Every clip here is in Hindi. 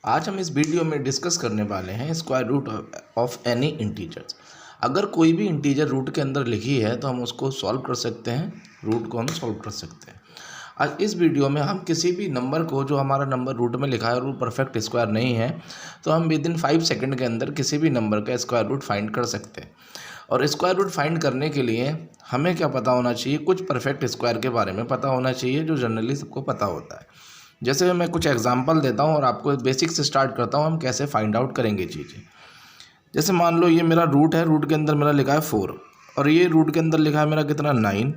आज हम इस वीडियो में डिस्कस करने वाले हैं square root of any integers. अगर कोई भी इंटीजर रूट के अंदर लिखी है तो हम उसको सॉल्व कर सकते हैं, रूट को हम सॉल्व कर सकते हैं। आज इस वीडियो में हम किसी भी नंबर को, जो हमारा नंबर रूट में लिखा है और वो परफेक्ट स्क्वायर नहीं है, तो हम विद इन 5 सेकंड के अंदर किसी भी नंबर का स्क्वायर रूट फाइंड कर सकते हैं। और स्क्वायर रूट फाइंड करने के लिए हमें क्या पता होना चाहिए, कुछ परफेक्ट स्क्वायर के बारे में पता होना चाहिए जो जनरली सबको पता होता है। जैसे मैं कुछ एग्जांपल देता हूँ और आपको बेसिक से स्टार्ट करता हूँ हम कैसे फाइंड आउट करेंगे चीज़ें। जैसे मान लो ये मेरा रूट है, रूट के अंदर मेरा लिखा है 4 और ये रूट के अंदर लिखा है मेरा कितना 9,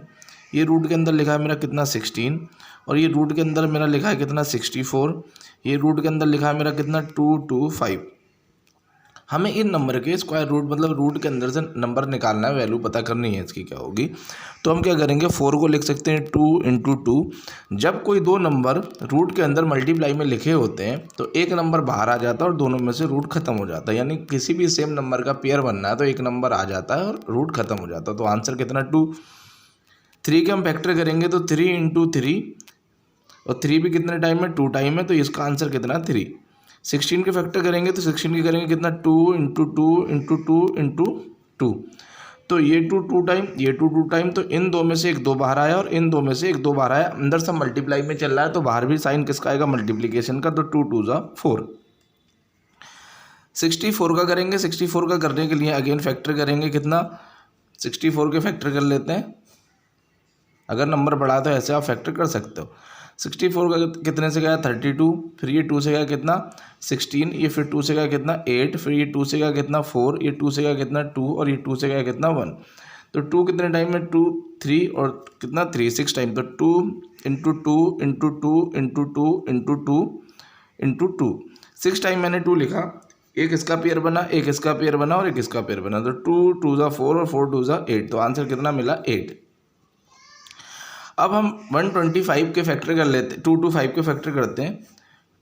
ये रूट के अंदर लिखा है मेरा कितना 16 और ये रूट के अंदर मेरा लिखा है कितना 64, ये रूट के अंदर लिखा है मेरा कितना 225। हमें इन नंबर के स्क्वायर रूट मतलब रूट के अंदर से नंबर निकालना है, वैल्यू पता करनी है इसकी क्या होगी। तो हम क्या करेंगे, 4 को लिख सकते हैं 2 × 2। जब कोई दो नंबर रूट के अंदर मल्टीप्लाई में लिखे होते हैं तो एक नंबर बाहर आ जाता है और दोनों में से रूट खत्म हो जाता है। यानी किसी भी सेम नंबर का पेयर बनना है तो एक नंबर आ जाता है और रूट खत्म हो जाता है। तो आंसर कितना 2। 3 के हम फैक्टर करेंगे तो 3 × 3 और 3 भी कितने टाइम में 2 टाइम है, तो इसका आंसर कितना 3। 16 के फैक्टर करेंगे तो 16 के करेंगे कितना 2 × 2 × 2 × 2। तो ये 2 टाइम, ये 2 टाइम, तो इन दो में से एक दो बाहर आया और इन दो में से एक दो बाहर आया। अंदर सब मल्टीप्लाई में चल रहा है तो बाहर भी साइन किसका आएगा, मल्टीप्लीकेशन का। तो 2 × 2 = 4। 64 का करेंगे, 64 का करने के लिए अगेन फैक्टर करेंगे कितना, 64 के फैक्टर कर लेते हैं। अगर नंबर बढ़ा तो ऐसे आप फैक्टर कर सकते हो। 64 का कितने से गया 32, फिर ये 2 से गया कितना 16, ये फिर 2 से गया कितना 8, फिर ये 2 से गया कितना 4, ये 2 से गया कितना 2 और ये 2 से गया कितना 1। तो 2 कितने टाइम में 2 3 और कितना 3 6 टाइम। तो 2 × 2 × 2 × 2 × 2 × 2 6 टाइम मैंने 2 लिखा। एक इसका पेयर बना, एक इसका पेयर बना और एक इसका पेयर बना। तो 2 × 2 = 4 और 4 × 2 = 8। तो आंसर कितना मिला 8। अब हम 125 के फैक्टर कर लेते, 225 के फैक्टर करते हैं।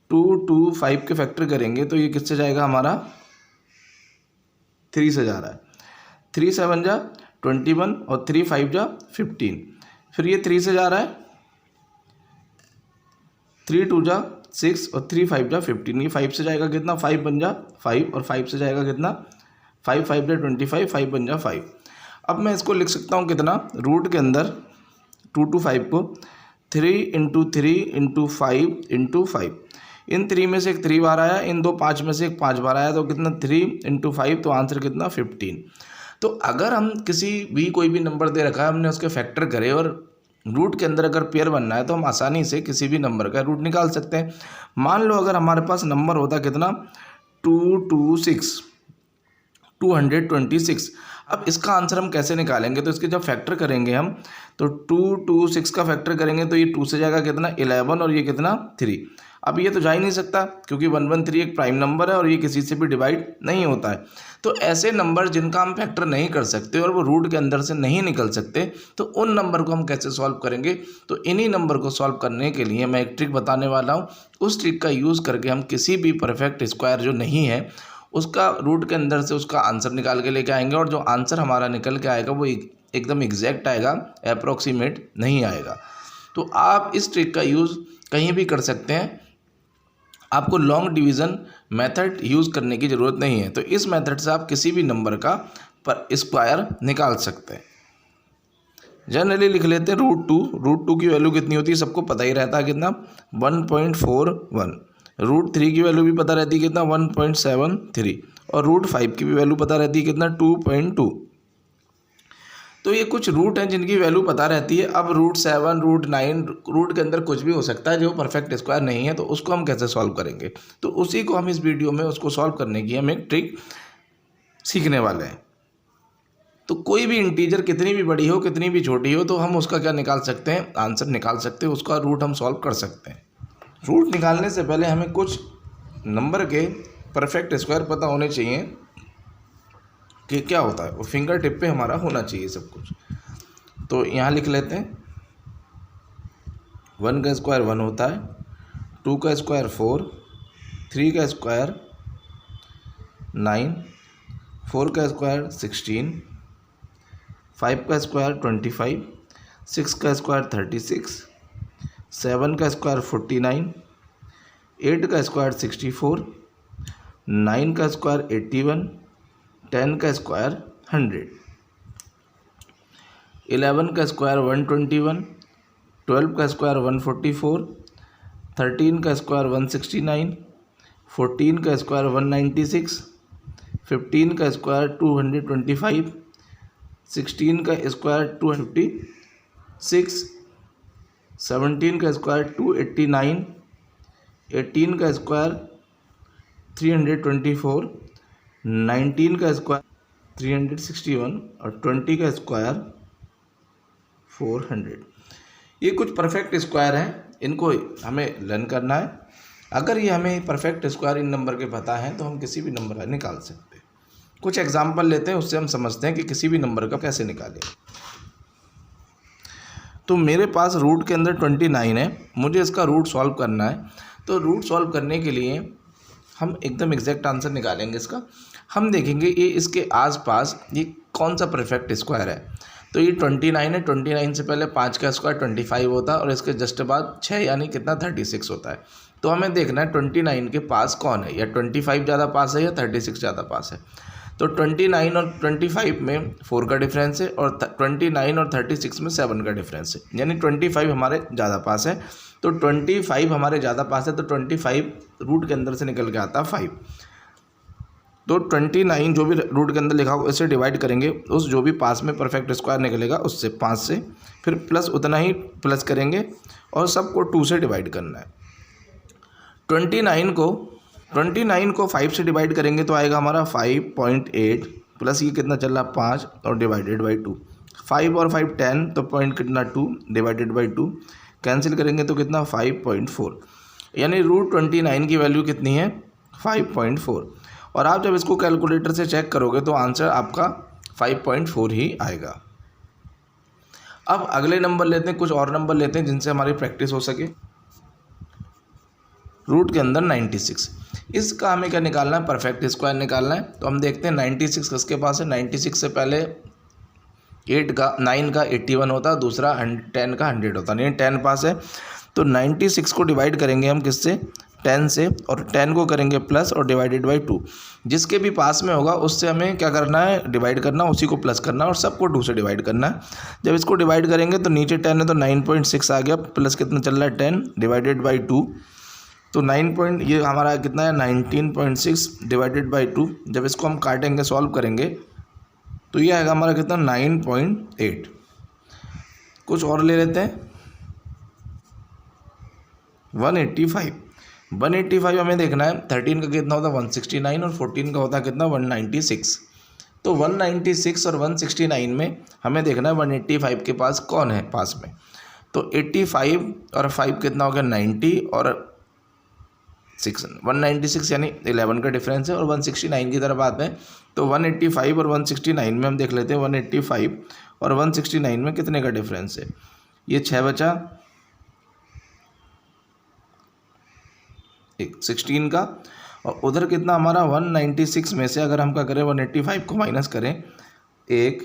225 के फैक्टर करेंगे तो ये किससे जाएगा, हमारा 3 से जा रहा है। 3 7 = 21 और 3 5 = 15। फिर ये 3 से जा रहा है, 3 2 = 6 और 3 5 = 15। ये 5 से जाएगा कितना, 5 बन जा 5 और 5 से जाएगा कितना 5 5 = 25, 5 बन जा 5। अब मैं इसको लिख सकता हूँ कितना, रूट के अंदर 2 to 5 को 3 × 3 × 5 × 5। इन 3 में से एक 3 बार आया, इन दो 5 में से एक 5 बार आया, तो कितना 3 × 5, तो आंसर कितना 15। तो अगर हम किसी भी कोई भी नंबर दे रखा है, हमने उसके फैक्टर करे और रूट के अंदर अगर पेयर बनना है तो हम आसानी से किसी भी नंबर का रूट निकाल सकते हैं। मान लो अगर हमारे पास नंबर होता कितना 226, 226। अब इसका आंसर हम कैसे निकालेंगे, तो इसके जब फैक्टर करेंगे हम तो 226 का फैक्टर करेंगे तो ये 2 से जाएगा कितना 11 और ये कितना 3। अब ये तो जा ही नहीं सकता क्योंकि 113 एक प्राइम नंबर है और ये किसी से भी डिवाइड नहीं होता है। तो ऐसे नंबर जिनका हम फैक्टर नहीं कर सकते और वो रूट के अंदर से नहीं निकल सकते, तो उन नंबर को हम कैसे सॉल्व करेंगे। तो इन्हीं नंबर को सॉल्व करने के लिए मैं एक ट्रिक बताने वाला हूँ। उस ट्रिक का यूज़ करके हम किसी भी परफेक्ट स्क्वायर जो नहीं है उसका रूट के अंदर से उसका आंसर निकाल के लेके आएंगे और जो आंसर हमारा निकल के आएगा वो एकदम एग्जैक्ट आएगा, अप्रॉक्सीमेट नहीं आएगा। तो आप इस ट्रिक का यूज़ कहीं भी कर सकते हैं। आपको लॉन्ग डिवीज़न मेथड यूज़ करने की ज़रूरत नहीं है। तो इस मेथड से आप किसी भी नंबर का पर स्क्वायर निकाल सकते हैं। जनरली लिख लेते हैं रूट टू की वैल्यू कितनी होती है, सबको पता ही रहता है कितना 1.41। √3 की वैल्यू भी पता रहती है कितना 1.73 और √5 की भी वैल्यू पता रहती है कितना 2.2। तो ये कुछ रूट हैं जिनकी वैल्यू पता रहती है। अब √7 √9 रूट के अंदर कुछ भी हो सकता है जो परफेक्ट स्क्वायर नहीं है, तो उसको हम कैसे सॉल्व करेंगे, तो उसी को हम इस वीडियो में उसको सॉल्व करने की हम एक ट्रिक सीखने वाले हैं। तो कोई भी इंटीजर कितनी भी बड़ी हो कितनी भी छोटी हो तो हम उसका क्या निकाल सकते हैं, आंसर निकाल सकते हैं, उसका रूट हम सॉल्व कर सकते हैं। रूट निकालने से पहले हमें कुछ नंबर के परफेक्ट स्क्वायर पता होने चाहिए कि क्या होता है, वो फिंगर टिप पे हमारा होना चाहिए सब कुछ। तो यहाँ लिख लेते हैं 1 का स्क्वायर 1 होता है, 2 का स्क्वायर 4, 3 का स्क्वायर 9, 4 का स्क्वायर 16, 5 का स्क्वायर 25, 6 का स्क्वायर 36, 7 का स्क्वायर 49, 8 का स्क्वायर 64, 9 का स्क्वायर 81, 10 का स्क्वायर 100, 11 का स्क्वायर 121, 12 का स्क्वायर 144, 13 का स्क्वायर 169, 14 का स्क्वायर 196, 15 का स्क्वायर 225, 16 का स्क्वायर 256, 17 का स्क्वायर 289, 18 का स्क्वायर 324, 19 का स्क्वायर 361 और 20 का स्क्वायर 400। ये कुछ परफेक्ट स्क्वायर हैं, इनको हमें लर्न करना है। अगर ये हमें परफेक्ट स्क्वायर इन नंबर के पता है तो हम किसी भी नंबर का निकाल सकते हैं। कुछ एग्जांपल लेते हैं, उससे हम समझते हैं कि किसी भी नंबर का कैसे निकालें। तो मेरे पास रूट के अंदर 29 है, मुझे इसका रूट सॉल्व करना है। तो रूट सॉल्व करने के लिए हम एकदम एग्जैक्ट आंसर निकालेंगे इसका। हम देखेंगे ये इसके आसपास ये कौन सा परफेक्ट स्क्वायर है। तो ये 29 है, 29 से पहले 5 का स्क्वायर 25 होता है और इसके जस्ट बाद 6 यानी कितना 36 होता है। तो हमें देखना है 29 के पास कौन है, या 25 ज़्यादा पास है या 36 ज़्यादा पास है। तो 29 और 25 में 4 का डिफरेंस है और 29 और 36 में 7 का डिफरेंस है, यानी 25 हमारे ज़्यादा पास है। तो 25 हमारे ज़्यादा पास है, तो 25 रूट के अंदर से निकल के आता है 5। तो 29 जो भी रूट के अंदर लिखा होगा इसे डिवाइड करेंगे, उस जो भी पास में परफेक्ट स्क्वायर निकलेगा उससे 5 से, फिर प्लस उतना ही प्लस करेंगे और सबको 2 से डिवाइड करना है। 29 को 5 से डिवाइड करेंगे तो आएगा हमारा 5.8 प्लस ये कितना चल रहा 5 और डिवाइडेड बाई 2। 5 और 5 10, तो पॉइंट कितना 2 डिवाइडेड बाई 2, कैंसिल करेंगे तो कितना 5.4, यानी रूट 29 की वैल्यू कितनी है 5.4। और आप जब इसको कैलकुलेटर से चेक करोगे तो आंसर आपका 5.4 ही आएगा। अब अगले नंबर लेते हैं, कुछ और नंबर लेते हैं जिनसे हमारी प्रैक्टिस हो सके। रूट के अंदर 96, इसका हमें क्या निकालना है, परफेक्ट स्क्वायर निकालना है। तो हम देखते हैं 96 किसके पास है। 96 से पहले 9 का 81 होता है, दूसरा 10 का 100 होता है, यानी 10 पास है। तो 96 को डिवाइड करेंगे हम किससे, 10 से, और 10 को करेंगे प्लस और डिवाइडेड बाई 2। जिसके भी पास में होगा उससे हमें क्या करना है, डिवाइड करना, उसी को प्लस करना और सबको 2 से डिवाइड करना है। जब इसको डिवाइड करेंगे तो नीचे 10 है तो 9.6 आ गया, प्लस कितना चल रहा है 10 डिवाइडेड बाई 2। तो 9 ये हमारा कितना है 19.6 डिवाइडेड बाई 2। जब इसको हम काटेंगे सॉल्व करेंगे तो ये आएगा हमारा कितना 9.8। कुछ और ले लेते हैं। 185 हमें देखना है। 13 का कितना होता है 169 और 14 का होता है कितना 196। तो 196 और 169 में हमें देखना है 185 के पास कौन है पास में। तो 85 और 5 कितना हो गया 90 और 196 यानी 11 का डिफरेंस है। और 169 की तरफ आते हैं तो 185 और 169 में हम देख लेते हैं 185 और 169 में कितने का डिफरेंस है। ये 6 बचा 16 का, और उधर कितना हमारा 196 में से अगर हम क्या करें 185 को माइनस करें 1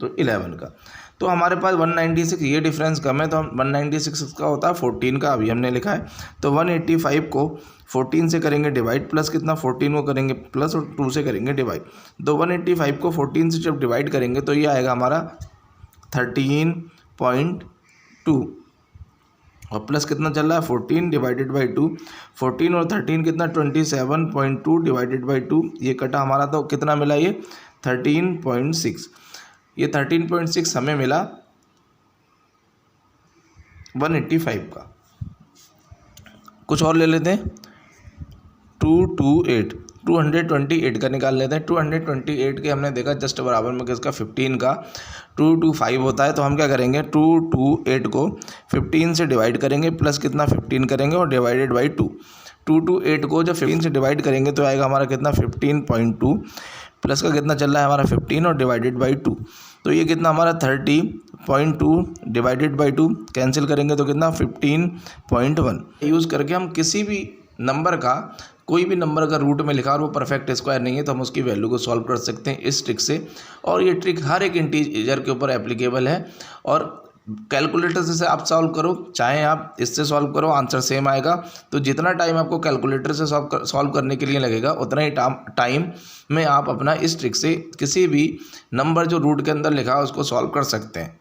तो 11 का। तो हमारे पास 196 ये डिफरेंस कम है, तो हम 196 का होता है 14 का, अभी हमने लिखा है। तो 185 को 14 से करेंगे डिवाइड, प्लस कितना 14 को करेंगे प्लस और 2 से करेंगे डिवाइड। तो 185 को 14 से जब डिवाइड करेंगे तो ये आएगा हमारा 13.2 और प्लस कितना चल रहा है 14 डिवाइडेड बाई 2। 14 और 13 कितना 27.2 डिवाइडेड बाई 2, ये कटा हमारा तो कितना मिला ये 13.6। ये 13.6 हमें मिला 185 का। कुछ और ले लेते हैं। 228 का निकाल लेते हैं। 228 के हमने देखा जस्ट बराबर में किसका 15 का 225 होता है। तो हम क्या करेंगे 228 को 15 से डिवाइड करेंगे, प्लस कितना 15 करेंगे और डिवाइडेड बाई 2। 228 को जब 15 से डिवाइड करेंगे तो आएगा हमारा कितना 15.2, प्लस का कितना चल रहा है हमारा 15 और डिवाइडेड बाई 2। तो ये कितना हमारा 30.2 डिवाइडेड बाई 2, कैंसिल करेंगे तो कितना 15.1। यूज़ करके हम किसी भी नंबर का कोई भी नंबर अगर रूट में लिखा और वो परफेक्ट स्क्वायर नहीं है तो हम उसकी वैल्यू को सॉल्व कर सकते हैं इस ट्रिक से। और ये ट्रिक हर एक इंटीजर के ऊपर एप्लीकेबल है और कैलकुलेटर से आप सॉल्व करो, चाहे आप इससे सॉल्व करो, आंसर सेम आएगा। तो जितना टाइम आपको कैलकुलेटर से सॉल्व करने के लिए लगेगा उतना ही टाइम में आप अपना इस ट्रिक से किसी भी नंबर जो रूट के अंदर लिखा है उसको सॉल्व कर सकते हैं।